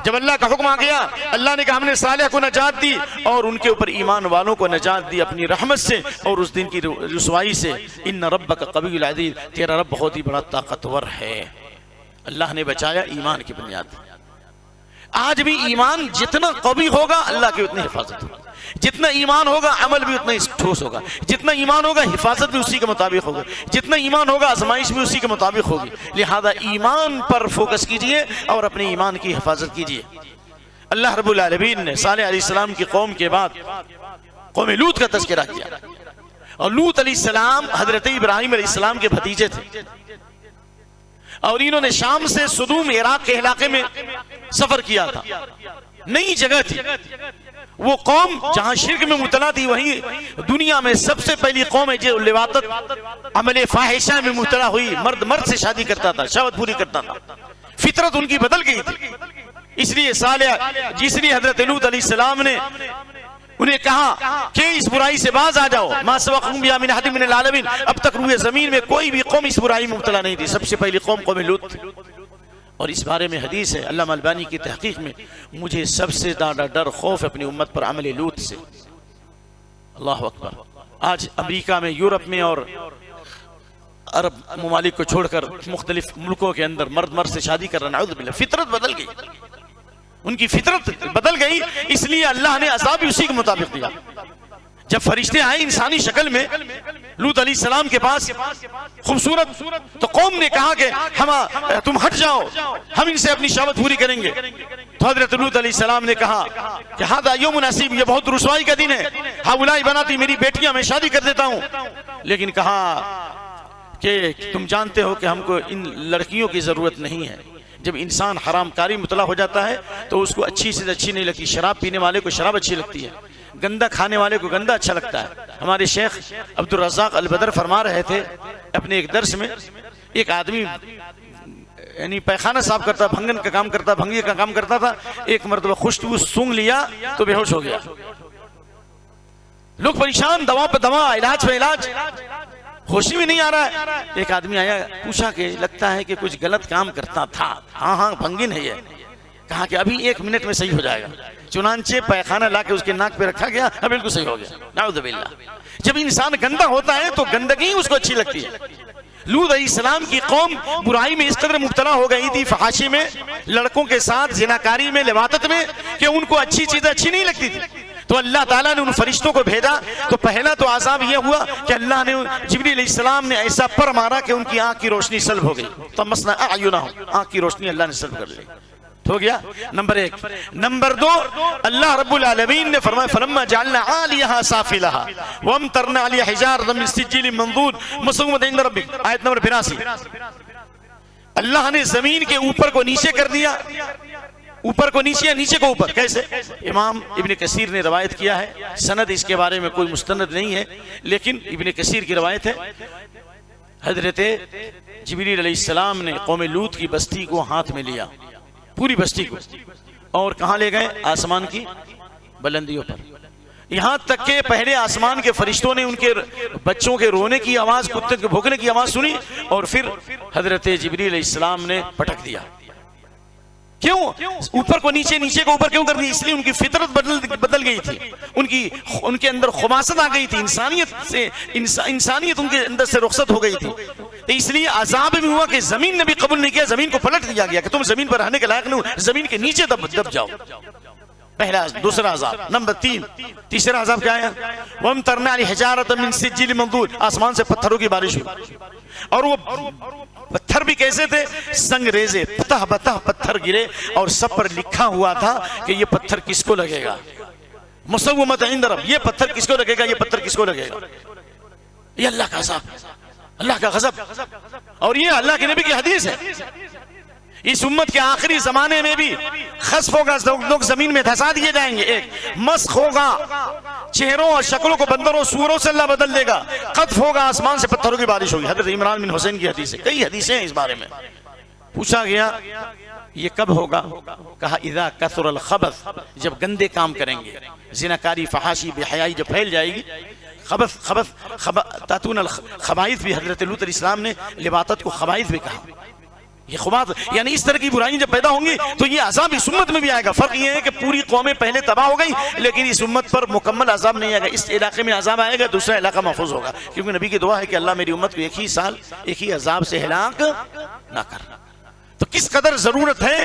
जब अल्लाह का हुक्म आ गया, अल्लाह ने कहा हमने सालेह को नजात दी और उनके ऊपर ईमान वालों को नजात दी अपनी रहमत से और उस दिन की रुसवाई से। इन्न रब्बका कवियुल अज़ीज़, तेरा रब बहुत ही बड़ा ताकतवर है। अल्लाह ने बचाया ईमान की बुनियाद। आज भी ईमान जितना कवी होगा अल्लाह की उतनी हिफाजत होगी, जितना ईमान होगा अमल भी उतना ही ठोस होगा, जितना ईमान होगा हिफाजत भी उसी के मुताबिक होगा, जितना ईमान होगा आजमाइश भी उसी के मुताबिक होगी। लिहाजा ईमान पर फोकस कीजिए और अपने ईमान की हिफाजत कीजिए। अल्लाह रब्बुल आलमीन ने सालेह अलैहिस्सलाम की कौम के बाद कौम लूत का तज़किरा किया और लूत अलैहिस्सलाम हजरत इब्राहीम अलैहिस्सलाम के भतीजे थे और इन्होंने शाम से सुदूम इराक के इलाके में सफर किया था। नई जगह थी वो कौम जहां शिर्क में मुबतला थी, वहीं दुनिया में सबसे पहली कौम है जो लिवातत अमले फाहिशा में मुबतला हुई। मर्द मर्द से शादी करता था, शहवत पूरी करता था, फितरत उनकी बदल गई थी। इसलिए जिसलिए हजरत लूत अलैहिस्सलाम ने उन्हें कहा कि इस बुराई से बाज आ जाओ। मा सबक़कुम बिहा मिन अहदिन मिनल आलमीन, अब तक रूए जमीन में कोई भी कौम इस बुराई में मुबतला नहीं थी, सबसे पहली कौम कौम लूत। और इस बारे में हदीस है अल्लामा अलबानी की तहकीक में, मुझे सबसे ज्यादा डर खौफ अपनी उम्मत पर अमल लूत से। अल्लाह अकबर। आज अमेरिका में, यूरोप में और अरब ममालिक को छोड़कर मुख्तलिफ मुल्कों के अंदर मर्द मर्द से शादी कर रहा, नाउज़ बिल्लाह। फितरत बदल गई, उनकी फितरत बदल गई, इसलिए अल्लाह ने अज़ाब भी उसी के मुताबिक दिया। जब फरिश्ते आए इंसानी शक्ल में लूत अलैहिस्सलाम के पास खूबसूरत, तो कौम ने कहा कि हम तुम हट जाओ, हम इनसे अपनी शहावत पूरी करेंगे। तो हजरत लूत अलैहिस्सलाम ने कहा कि हादा यौमुन असीब, ये बहुत रुसवाई का दिन है, हाउलाई बनाती, मेरी बेटियां मैं शादी कर देता हूं। लेकिन कहा कि तुम जानते हो कि हमको इन लड़कियों की जरूरत नहीं है। जब इंसान हरामकारी मुतला हो जाता है तो उसको अच्छी से अच्छी नहीं लगती। शराब पीने वाले को शराब अच्छी लगती है, गंदा खाने वाले को गंदा अच्छा लगता है। हमारे शेख अब्दुल रज़्ज़ाक़ अल बदर फरमा रहे थे अपने एक दर्स में, एक आदमी यानी पैखाना साफ करता, भंगन का काम करता, भंगी का काम करता था, एक मरतबा खुशबू सूंघ लिया तो बेहोश हो गया। लोग परेशान, दवा पे दवा, इलाज पे इलाज, होश में नहीं आ रहा है। एक आदमी आया, पूछा कि लगता है कि कुछ गलत काम करता था। हाँ हाँ भंगिन है ये। कहा कि अभी 1 मिनट में सही हो जाएगा। चुनांचे पैखाना लाके उसके नाक पे रखा गया, अब बिल्कुल सही हो गया। नाउज़ बिल्लाह। जब इंसान गंदा होता है तो गंदगी उसको अच्छी लगती है। लूत अलैहिस्सलाम की कौम बुराई में इस कदर मुब्तला हो गई थी, फहाशी में, लड़कों के साथ जिनाकारी में, लिवातत में, कि उनको अच्छी चीजें अच्छी नहीं लगती थी। तो अल्लाह ताला ने उन फरिश्तों को भेजा। तो पहला तो आज़ाब यह हुआ कि अल्लाह ने जिब्रील अलैहिस्सलाम ने ऐसा पर मारा कि उनकी आंख की रोशनी सल्ब हो गई। तो मसला अयुनहुम, आंख की रोशनी अल्लाह ने सल्ब कर ली। हो गया नंबर 1। नंबर 2, अल्लाह रब्बुल आलमीन ने फरमाया फलम्मा जअलना आलियहा साफिलहा व अमतरना अलैहा हिजारतम मिन सिज्जिल मंदूद मसूमत इंद रब्बिक, आयत नंबर 82। अल्लाह ने जमीन के ऊपर को नीचे कर दिया, ऊपर को नीचे, नीचे को ऊपर। कैसे? इमाम इब्ने कसीर ने रवायत किया है, सनद इसके बारे में कोई मुस्तनद नहीं है, लेकिन इब्ने कसीर की रवायत है। हजरत जिब्रील अलैहिस्सलाम ने कौम लूत की बस्ती को हाथ में लिया, पूरी बस्ती को, और कहाँ ले गए? आसमान की बुलंदियों पर। यहां तक के पहले आसमान के फरिश्तों ने उनके बच्चों के रोने की आवाज, कुत्ते के भौंकने की आवाज सुनी, और फिर हजरत जिब्रील अलैहिस्सलाम ने पटक दिया। क्यों? ऊपर को नीचे, नीचे को ऊपर क्यों कर दी? इसलिए उनकी फितरत बदल गई थी, उनके अंदर खुमासत आ गई थी, इंसानियत उनके अंदर से रुखसत हो गई थी। तो इसलिए अजाब भी हुआ कि जमीन ने भी कबूल नहीं किया, जमीन को पलट दिया गया कि तुम जमीन पर रहने के लायक नहीं हो, जमीन के नीचे दब जाओ। पहला, दूसरा अजाब। नंबर 3, तीसरा अजाब क्या है? वमतरना अलैहा हिजारतम मिन सिज्जिल मंदूद, आसमान से पत्थरों की बारिश हुई, और वो पत्थर भी कैसे थे? संगरेजे, तह बतह पत्थर गिरे, और सब पर लिखा हुआ था कि ये पत्थर किसको लगेगा, मुसव्वमत इंद रब, ये पत्थर किसको लगेगा, ये पत्थर किसको लगेगा। ये अल्लाह का अज़ाब, अल्लाह का गज़ब। और ये अल्लाह के नबी की हदीस है। इस उम्मत के आखिरी जमाने में भी खस्फ होगा, लोग जमीन में धंसा दिए जाएंगे। एक मस्ख होगा, चेहरों और शक्लों को बंदरों सूरों से अल्लाह बदल देगा। कत्फ होगा, आसमान से पत्थरों की बारिश होगी। हजरत इमरान बिन हुसैन की हदीस है, कई हदीसें हैं इस बारे में। पूछा गया ये कब होगा? कहा इज़ा कसुरल खबस, जब गंदे काम करेंगे, जिनाकारी, फहाशी, बेहयाई जब फैल जाएगी। तातून खबाइस भी, हजरत लूत अलैहिस्सलाम ने लिवातत को खबाइस भी कहा। ये खुबात यानी इस तरह की बुराइयां जब पैदा होंगी तो ये अजाब इस उम्मत में भी आएगा। फर्क ये है कि पूरी कौमें पहले तबाह हो गई, लेकिन इस उम्मत पर मुकम्मल अजाब नहीं आएगा। इस इलाके में अजाब आएगा, दूसरा इलाका महफूज होगा, क्योंकि नबी की दुआ है कि अल्लाह मेरी उम्मत को एक ही साल एक ही अजाब से हिलाक ना कर। तो किस कदर जरूरत है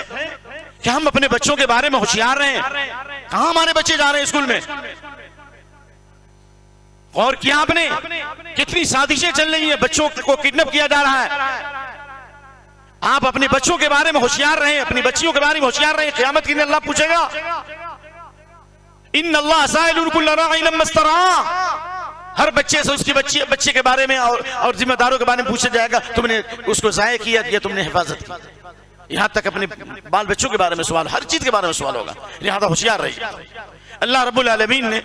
कि हम अपने बच्चों के बारे में होशियार रहें। कहां हमारे बच्चे जा रहे हैं स्कूल में? और क्या आपने, कितनी साजिशें चल रही है, बच्चों को किडनैप किया जा रहा है। आप अपने बच्चों के बारे में होशियार रहें, अपनी बच्चियों के बारे में होशियार रहें। क़यामत के दिन अल्लाह पूछेगा, इन्नल्लाह साइलुन कुल्ल राइन मस्तरा, हर बच्चे से उसकी बच्चे के बारे में और जिम्मेदारों के बारे में पूछा जाएगा, तुमने उसको ज़ाया किया या तुमने हिफाजत की। यहाँ तक अपने बाल बच्चों के बारे में सवाल, हर चीज के बारे में सवाल होगा, लिहाजा होशियार रहिए। अल्लाह रब्बुल आलमीन ने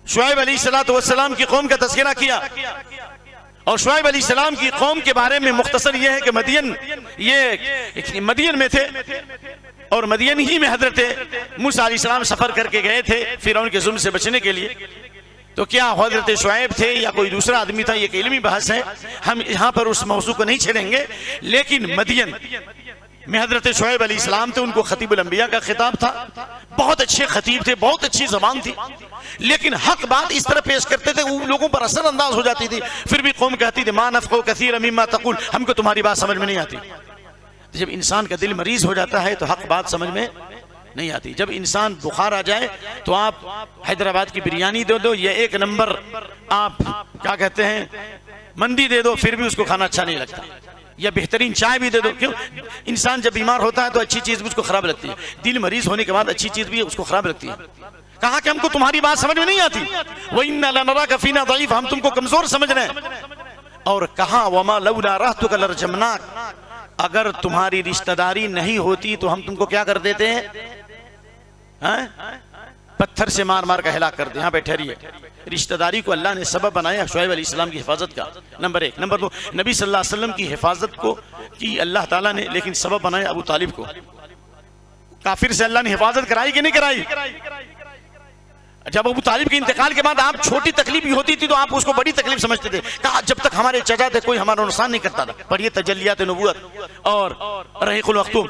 शुआइब अलैहिस्सलाम की कौम का तज़किरा किया, और शुआइब अलैहिस्सलाम की कौम के बारे में मुख्तसर यह है कि मदियन में थे, और मदियन ही में हजरत मूसा अलैहिस्सलाम सफर करके गए थे फिरौन के जुल्म से बचने के लिए। तो क्या हजरत शुआइब थे या कोई दूसरा आदमी था, ये एक इल्मी बहस है, हम यहाँ पर उस मौजू को नहीं छेड़ेंगे। लेकिन मदियन में हजरत शुआइब अलैहिस्सलाम थे, उनको खतीबुल अंबिया का खिताब था, बहुत अच्छे खतीब थे, बहुत अच्छी जबान थी, लेकिन हक बात इस तरह पेश करते थे उन लोगों पर असर अंदाज हो जाती थी। फिर भी कौम कहती थी मा नफ़क़हु कसीरन मिम्मा तक़ूल, हमको तुम्हारी बात समझ में नहीं आती। जब इंसान का दिल मरीज हो जाता है तो हक बात समझ में नहीं आती। जब इंसान बुखार आ जाए तो आप हैदराबाद की बिरयानी दे दो या एक नंबर आप क्या कहते हैं मंदी दे दो, फिर भी उसको खाना अच्छा नहीं लगता, या बेहतरीन चाय भी दे दो। क्यों? इंसान जब बीमार होता है तो अच्छी चीज भी उसको खराब लगती है, दिल मरीज होने के बाद अच्छी चीज भी उसको खराब लगती है। कहा कि हमको तुम्हारी बात समझ में नहीं आती, वो इन्ना लनराका फीना दईफ, हम तुमको कमजोर समझ रहे हैं। और कहा वमा लौला रहतुका लरजमनाक, अगर तुम्हारी रिश्तेदारी नहीं होती तो हम तुमको क्या कर देते हैं, पत्थर से मार मार कर हिलाक कर दे। यहाँ पे ठहरिए, रिश्तेदारी को अल्लाह ने सबब बनाया शुआइब अलैहिस्सलाम की हिफाजत का, नंबर एक। नंबर दो, नबी सल्लल्लाहु अलैहि वसल्लम की हिफाजत को की अल्लाह ताला ने, लेकिन सबब बनाया अबू तालिब को। काफिर से अल्लाह ने हिफाजत कराई कि नहीं कराई? जब अबू तालिब के इंतकाल के बाद आप छोटी तकलीफ भी होती थी तो आप उसको बड़ी तकलीफ समझते थे। कहा जब तक हमारे चचा थे कोई हमारा नुकसान नहीं करता था। पढ़िए तजल्लियात नबुव्वत और रहीकुल मख्तूम।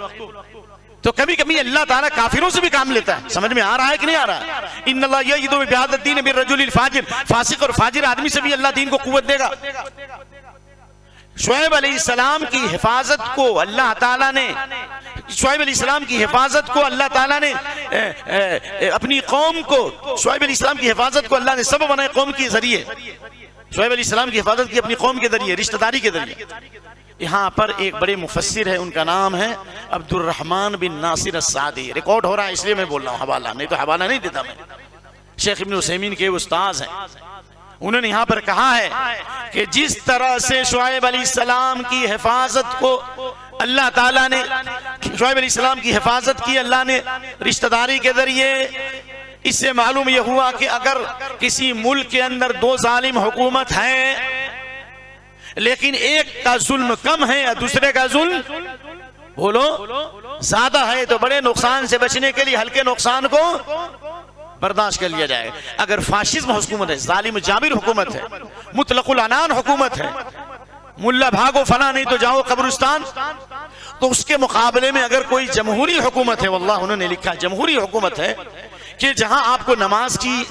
तो कभी कभी अल्लाह ताला काफिरों से भी काम लेता है। समझ में आ रहा है कि नहीं आ रहा है? इन्नल्लाह यईदु बिहादद्दीन बिर्रजुलिल फाजिर, फासिक और फाजिर आदमी से भी अल्लाह दीन को कुव्वत देगा। शुआइब अलैहिस्सलाम की हिफाजत को अल्लाह ताला ने, शुआइब अलैहिस्सलाम की हिफाजत को अल्लाह ताला ने अपनी कौम को, शुआइब अलैहिस्सलाम की हिफाजत को अल्लाह ने सबब बनाया कौम के जरिए। शुआइब अलैहिस्सलाम की हिफाजत की अपनी कौम के जरिए, रिश्तेदारी के जरिए। यहाँ पर एक बड़े मुफस्सिर है, उनका नाम है अब्दुर्रहमान बिन नासिर अस्सादी। रिकॉर्ड हो रहा है इसलिए मैं बोल रहा हूँ, हवाला नहीं तो हवाला नहीं देता मैं। शेख इब्न उसैमीन के उस्ताद हैं, उन्होंने यहाँ पर कहा है कि जिस तरह से शुआइब अलैहिस्सलाम की हिफाजत को अल्लाह ताला ने, शुआइब अलैहिस्सलाम की हिफाजत की अल्लाह ने रिश्तेदारी के जरिए, इससे मालूम यह हुआ कि अगर किसी मुल्क के अंदर दो जालिम हुकूमत है लेकिन एक का जुल्म कम है या दूसरे का जुल्म बोलो ज्यादा है, तो बड़े नुकसान से बचने के लिए हल्के नुकसान को बर्दाश्त कर लिया जाएगा। अगर फाशिज्म हुकूमत है, जालिम जाबिर हुकूमत है, मुतलकुल अनान हुकूमत है, मुल्ला भागो फना नहीं तो जाओ कब्रिस्तान, तो उसके मुकाबले में अगर कोई जमहूरी हुकूमत है, वल्लाह उन्होंने लिखा जमहूरी हुकूमत है कि जहां आपको नमाज की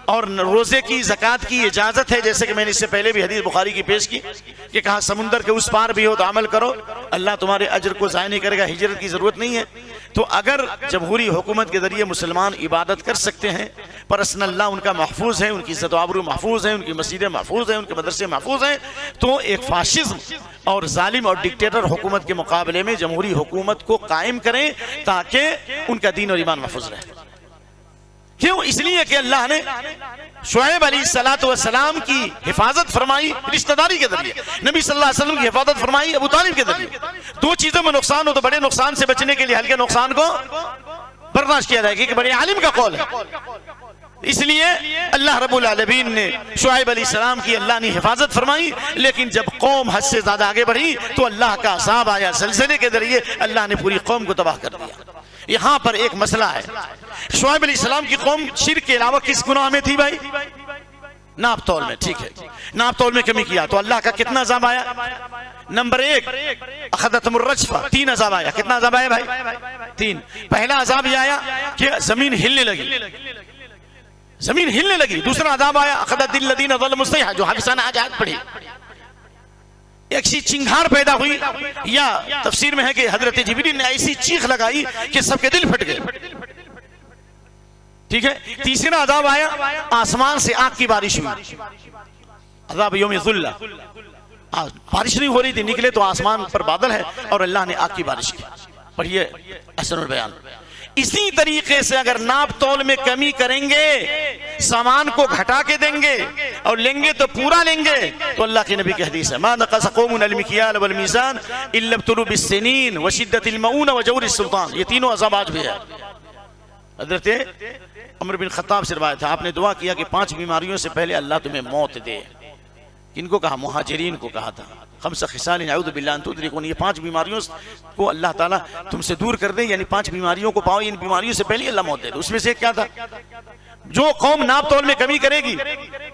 और रोजे की ज़कात की इजाजत है, जैसे कि मैंने इससे पहले भी हदीस बुखारी की पेश की कि कहा समुंदर के उस पार भी हो तो अमल करो, अल्लाह तुम्हारे अजर को ज़ाया नहीं करेगा, हिजरत की जरूरत नहीं है। तो अगर जमहूरी हुकूमत के जरिए मुसलमान इबादत कर सकते हैं, पर्सनल्लाह उनका महफूज है, उनकी इज्जत आबरू महफूज है, उनकी मस्जिदें महफूज हैं, उनके मदरसे महफूज हैं, तो एक फाशिज्म और जालिम और डिक्टेटर हुकूमत के मुकाबले में जमहूरी हुकूमत को कायम करें ताकि उनका दीन और ईमान महफूज रहे। क्यों? इसलिए कि अल्लाह ने शुआइब अलैहिस्सलाम की हिफाजत फरमाई रिश्तेदारी के जरिए, नबी सल्लल्लाहु अलैहि वसल्लम की हिफाजत फरमाई अबू तालिब के जरिए। दो चीजों में नुकसान हो तो बड़े नुकसान से बचने के लिए हल्के नुकसान को बर्दाश्त किया जाएगा, कि बड़े आलिम का कौल है। इसलिए अल्लाह रब्बुल आलमीन ने शुआइब अलैहिस्सलाम की अल्लाह ने हिफाजत फरमाई, लेकिन जब कौम हद से ज्यादा आगे बढ़ी तो अल्लाह का अज़ाब आया, ज़लज़ले के जरिए अल्लाह ने पूरी कौम को तबाह कर दिया। यहाँ पर एक मसला है, शुआइब अलैहिस्सलाम की कौम शिर्क के अलावा किस गुनाह में थी भाई? नाप तौल में। ठीक है, नाप तौल में कमी किया तो अल्लाह का कितना अज़ाब आया? नंबर एक, अखदतहुमुर रजफा, 3 अज़ाब आया। कितना अज़ाब आया भाई? 3। पहला अज़ाब यह आया कि जमीन हिलने लगी, जमीन हिलने लगी। दूसरा अज़ाब आया अखदतिल लदीना ज़लमू सयहा, जो हाफिज़ाना आज आयत पढ़ी, एक सी चिंगार पैदा हुई, या तफसीर में है कि हजरत जिब्रील ने ऐसी चीख लगाई कि सबके दिल फट गए। ठीक है। तीसरा अज़ाब आया, आसमान से आग की बारिश हुई, अज़ाब यौम ज़ुल्ला, बारिश नहीं हो रही थी, निकले तो आसमान पर बादल है और अल्लाह ने आग की बारिश की। पढ़िए अहसनुल बयान। इसी तरीके से अगर नाप तौल में कमी करेंगे, सामान को घटा के देंगे और लेंगे तो पूरा लेंगे, तो अल्लाह के नबी की हदीस है, मा नक़स क़ौमुन अल मिक्याल वल मीज़ान इल्ला इब्तलू बिस्सिनीन व शिद्दतिल मऊन व जौर सुल्तान। ये तीनों अज़ाब आज भी है। हज़रत उमर बिन खत्ताब से रिवायत है, आपने दुआ किया कि 5 बीमारियों से पहले अल्लाह तुम्हें मौत दे। किनको कहा? मुहाजिरीन को कहा था। खम्स खिसालिन अऊज़ु बिल्लाहि अन तुदरिकून, ये 5 बीमारियों को अल्लाह ताला तुमसे दूर कर दे, यानी 5 बीमारियों को पाओ, इन बीमारियों से पहले अल्लाह मौत दे दे। उसमें से क्या था? जो कौम नाप तौल में कमी करेगी,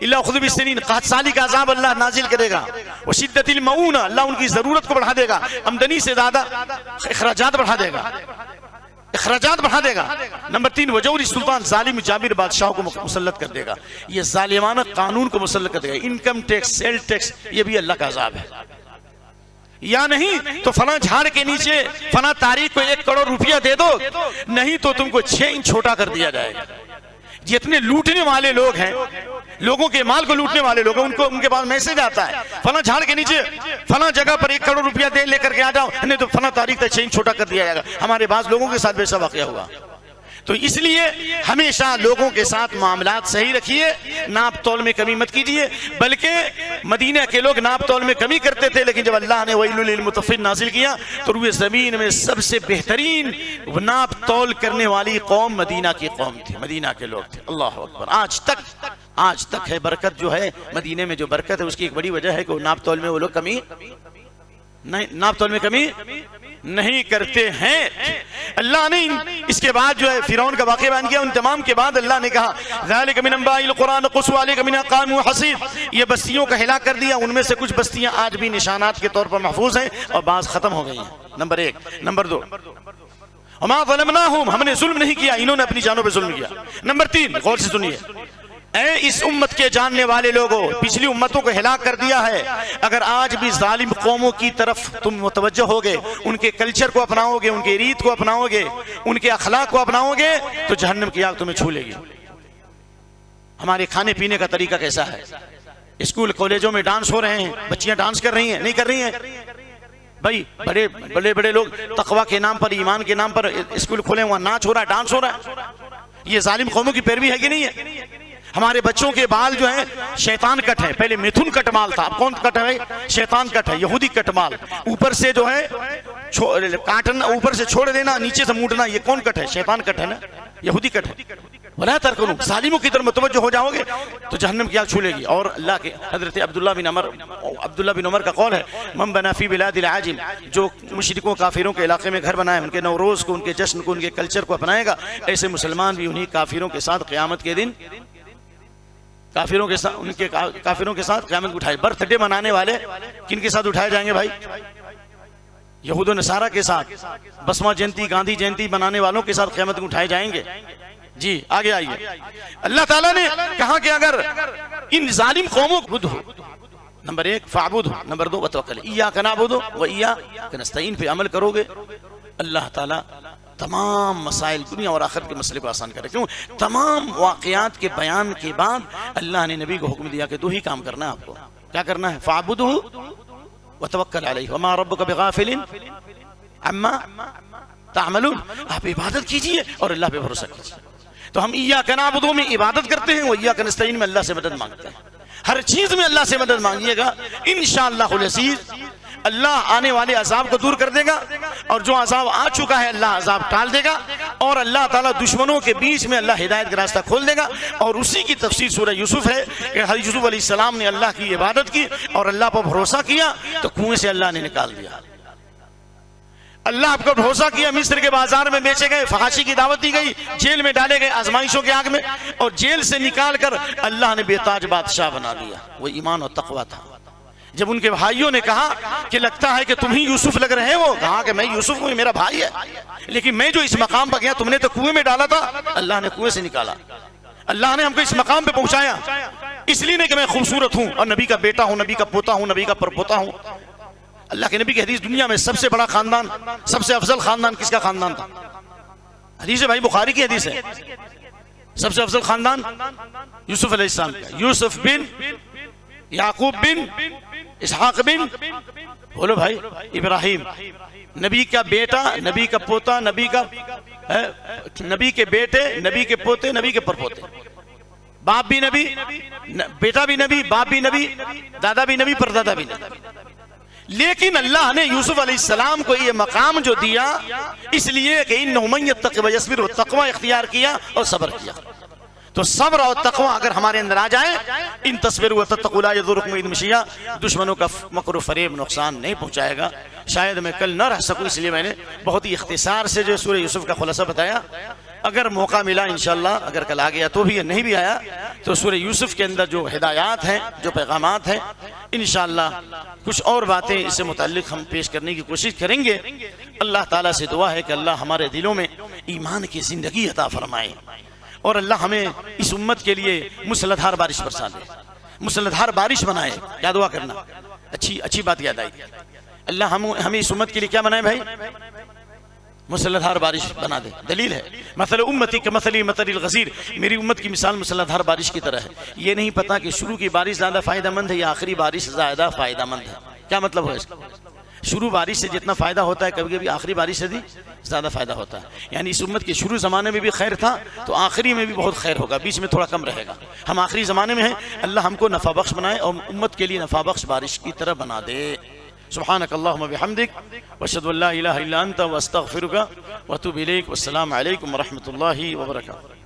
इल्ला खुज़ बिस्सिनीन, कहत साली का अज़ाब अल्लाह नाजिल करेगा, व शिद्दतिल मऊन, अल्लाह उनकी जरूरत को बढ़ा देगा, आमदनी से ज्यादा अखराजात बढ़ा देगा, अखराजात बढ़ा देगा। नंबर 3 वजौर सुल्तान, जालिम जाबिर बादशाह को मुसल्लत कर देगा, ये जालिमाना कानून को मुसल्लत कर देगा। इनकम टैक्स, सेल टैक्स, ये भी अल्लाह का अज़ाब है। या नहीं तो फला झाड़ के नीचे फला तारीख को 1 करोड़ रुपया दे दो, नहीं तो तुमको 6 इंच छोटा कर दिया जाएगा। जितने लूटने वाले लोग हैं, लोगों के माल को लूटने वाले लोग हैं, उनको उनके पास मैसेज आता है, फला झाड़ के नीचे फला जगह पर 1 करोड़ रुपया दे लेकर के आ जाओ, नहीं तो फला तारीख तक 6 इंच छोटा कर दिया जाएगा। हमारे पास लोगों के साथ वैसा वाकया हुआ। तो इसलिए हमेशा लोगों के साथ मामलात सही रखिए, नाप तौल में कमी मत कीजिए। बल्कि मदीना के लोग नाप तौल में कमी करते थे, लेकिन जब अल्लाह ने वैलुल लिल मुतफ़्फ़िफ़ीन नाजिल किया तो रुए ज़मीन में सबसे बेहतरीन नाप तौल करने वाली कौम मदीना की कौम थी, मदीना के लोग थे। अल्लाह अकबर। आज तक है बरकत जो है मदीने में, जो बरकत है उसकी एक बड़ी वजह है कि नाप तौल में वो लोग कमी नहीं करते हैं। अल्लाह ने इसके बाद जो है फिरौन का वाक़या बयान किया, उन तमाम के बाद अल्लाह ने कहा ज़ालिका मिन अंबाइल क़ुरआन क़ुस्सु अलैका मिन्हा क़ाइमुन हसीब, ये बस्तियों का हिलाक कर दिया, उनमें से कुछ बस्तियां आज भी निशानात के तौर पर महफूज हैं और बाज़ खत्म हो गई हैं। नंबर 1। नंबर 2, वमा ज़लमनाहुम, हमने जुल्म नहीं किया, इन्होंने अपनी जानों पर जुल्म किया। नंबर 3, गौर से सुनिए, ऐ इस उम्मत के जानने वाले लोगों, पिछली उम्मतों को हिलाक कर दिया है, अगर आज भी जालिम कौमों की तरफ तुम मुतवज्जो होगे, उनके कल्चर को अपनाओगे, उनके रीत को अपनाओगे, उनके अखलाक को अपनाओगे, तो जहन्नम की आग तुम्हें छू लेगी। हमारे खाने पीने का तरीका कैसा है? स्कूल कॉलेजों में डांस हो रहे हैं, बच्चियां डांस कर रही हैं, नहीं कर रही हैं भाई? बड़े लोग तकवा के नाम पर, ईमान के नाम पर स्कूल खोले, वहां नाच हो रहा है, डांस हो रहा है। ये जालिम कौमों की पैरवी है कि नहीं है? हमारे बच्चों के बाल जो है शैतान कट है, पहले मिथुन कट माल था, अब कौन कट है? शैतान कट है, यहूदी कट माल। ऊपर से जो है काटना, ऊपर से छोड़ देना, नीचे से मूटना, ये कौन कट है? शैतान कट है ना, यहूदी कट है। वला तरकुनु, जालिमों की तरफ मुतवज्जो हो जाओगे तो जहन्नम की आग छूलेगी। और अल्लाह के हजरत अब्दुल्ला बिन उमर का कौल है, मन बना फी बिलादिल आजिम, जो मुशरिकों काफिरों के इलाके में घर बनाए, उनके नवरोज को, उनके जश्न को, उनके कल्चर को अपनाएगा, ऐसे मुसलमान भी उन्हीं काफिरों के साथ क़यामत के दिन काफिरों के साथ क़यामत उठाए। बर्थडे मनाने वाले किनके साथ उठाए जाएंगे भाई? यहूद नसारा के साथ, बसमा जयंती, गांधी जयंती बनाने वालों के साथ क़यामत उठाए जाएंगे। जी आगे आइए। अल्लाह ताला ने कहा कि अगर इन जालिम कौमों को हो, नंबर 1 फ़अबुद, नंबर 2 वतवक्कल, इय्याका नअबुदु व इय्याका नस्तईन पे अमल करोगे, अल्लाह ताला तमाम मसाइल दुनिया और आखिरत के मसले को आसान करे। क्यों? तमाम वाक़यात के बयान के बाद अल्लाह ने नबी को हुक्म दिया कि 2 ही काम करना है आपको। क्या करना है? फ़अबुदहु व तवक्कल अलैहि वमा रब्बुका बिगाफिलिन अम्मा तामलून, आप इबादत कीजिए और अल्लाह पे भरोसा कीजिए। तो हम इय्याका नअबुदु में इबादत करते हैं, वो इय्याका नस्तईन में अल्लाह से मदद मांगते हैं। हर चीज में अल्लाह से मदद मांगिएगा, इंशाअल्लाहुल अज़ीज़ अल्लाह आने वाले अजाब को दूर कर देगा, और जो अजाब आ चुका है अल्लाह अजाब टाल देगा, और अल्लाह ताला दुश्मनों के बीच में अल्लाह हिदायत का रास्ता खोल देगा। और उसी की तफसीर सूरह यूसुफ है कि हज़रत यूसुफ अलैहिस्सलाम ने अल्लाह की इबादत की और अल्लाह पर भरोसा किया तो कुएं से अल्लाह ने निकाल दिया। अल्लाह आपको भरोसा किया, मिस्र के बाजार में बेचे गए, फहाशी की दावत दी गई, जेल में डाले गए आजमाइशों के आग में, और जेल से निकाल कर अल्लाह ने बेताज बादशाह बना दिया। वो ईमान और तकवा था। जब उनके भाइयों ने कहा कि लगता है कि तुम ही यूसुफ लग रहे हो, कहा कि मैं यूसुफ हूँ, मेरा भाई है, लेकिन मैं जो इस मकाम पर गया, तुमने तो कुएं में डाला था, अल्लाह ने कुएं से निकाला। अल्लाह ने हमको इस मकाम पे पहुंचाया इसलिए नहीं कि मैं खूबसूरत हूँ और नबी का बेटा हूँ, नबी का पोता हूँ, नबी का परपोता हूँ। अल्लाह के नबी की हदीस, दुनिया में सबसे बड़ा खानदान, सबसे अफजल खानदान किसका खानदान था? हदीस है भाई, बुखारी की हदीस है। सबसे अफजल खानदान यूसुफ अलैहिस्सलाम का, यूसुफ बिन याकूब बिन इसहाक बिन, बोलो भाई, इब्राहिम, नबी का बेटा, नबी का पोता, नबी का नबी के बेटे, नबी के पोते, नबी के परपोते, बाप भी नबी, बेटा भी नबी, बाप भी नबी, दादा भी नबी, परदादा भी नबी। लेकिन अल्लाह ने यूसुफ अलैहिस्सलाम को ये मकाम जो दिया इसलिए कि इन तकवा तकवा इख्तियार किया और सब्र किया। तो सब्र और तकवा अगर हमारे अंदर आ जाए, इन तस्वीर दुश्मनों का मकर फरेब नुकसान नहीं पहुंचाएगा। शायद मैं कल न रह सकूं, इसलिए मैंने बहुत ही इख्तिसार से जो सूरह यूसुफ का खुलासा बताया। अगर मौका मिला इंशाअल्लाह, अगर कल आ गया तो भी, नहीं भी आया तो सूरह यूसुफ के अंदर जो हिदायत हैं, जो पैगामात हैं, इंशाअल्लाह कुछ और बातें इससे मुताल्लिक हम पेश करने की कोशिश करेंगे। अल्लाह ताला से दुआ है कि अल्लाह हमारे दिलों में ईमान की ज़िंदगी अता फरमाए और अल्लाह हमें इस उम्मत के लिए मुसलधार बारिश बरसा दे, मुसलधार बारिश बनाए। क्या दुआ करना, अच्छी बात याद आई। अल्लाह हमें इस उम्मत के लिए क्या बनाए भाई? मुसलधार बारिश बना दे। दलील है, मसल उम्मती के मसली मतल गज़ीर, मेरी उम्मत की मिसाल मुसलधार बारिश की तरह है। ये नहीं पता कि शुरू की बारिश ज़्यादा फ़ायदेमंद है या आखिरी बारिश ज़्यादा फ़ायदेमंद है। क्या मतलब है इसका? शुरू बारिश से जितना फ़ायदा होता है, कभी कभी आखिरी बारिश से भी ज़्यादा फ़ायदा होता है। यानी इस उम्मत के शुरू ज़माने में भी खैर था तो आखिरी में भी बहुत खैर होगा, बीच में थोड़ा कम रहेगा। हम आखिरी ज़माने में हैं, अल्लाह हमको नफ़ा बख्श बनाए और उम्मत के लिए नफ़ा बख्श बारिश की तरह बना दे। सुब्हानक अल्लाहुम्मा बिहम्दिक व अशहदु अल्ला इलाहा इल्ला अंता व अस्तगफिरुका व अतूबु इलैक। वस्सलामु अलैकुम व रहमतुल्लाहि व बरकातुहू।